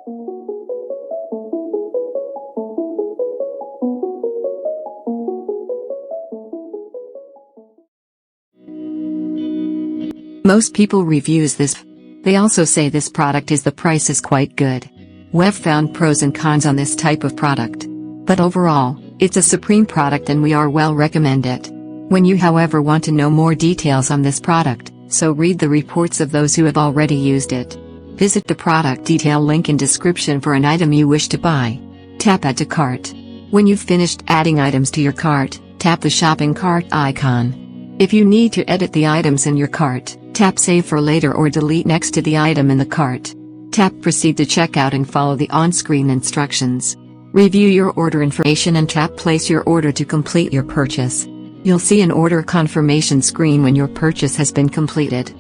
Most people reviews this. They also say this product the price is quite good. We've found pros and cons on this type of product. But overall, it's a supreme product and we are well recommend it. When you however want to know more details on this product, so read the reports of those who have already used it. Visit the product detail link in description for an item you wish to buy. Tap Add to Cart. When you've finished adding items to your cart, tap the shopping cart icon. If you need to edit the items in your cart, tap Save for later or delete next to the item in the cart. Tap Proceed to checkout and follow the on-screen instructions. Review your order information and tap Place your order to complete your purchase. You'll see an order confirmation screen when your purchase has been completed.